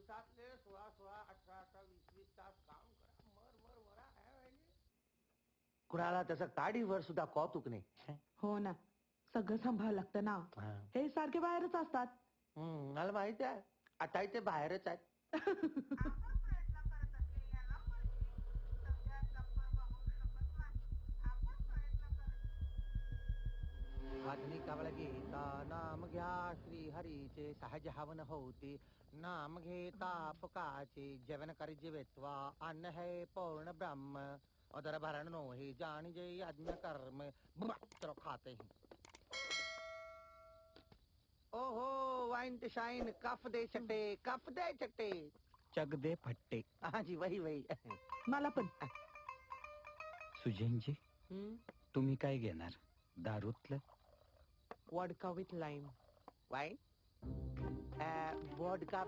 दिवसातले 16, 18, 20 तास काम करा, मरा आहे. कुणाला त्याचं काडीवर सुद्धा कौतुक नाही. हो ना, सगळं सांभाळावं लागतं ना. हे सारखे बाहेरच असतात. मला माहिती आहे, आता ते बाहेरच आहेत. आधुनिक कावळा गीता नाम घ्या श्री हरीचे सहज हवन होते. नाम घेता पुकाचे जेवण करी जीवेत्वा अन्न है पूर्ण ब्रह्म उदर भरण नो ही जान जे यज्ञ कर्म चलो खाते हैं. ओहो वाइन शाइन कफ दे चटे. चक दे फट्टे. हाँ जी वही वही. मला पण. सुजनजी, तुम्ही काय घेणार? दारूतलं? Vodka with lime. Wine vodka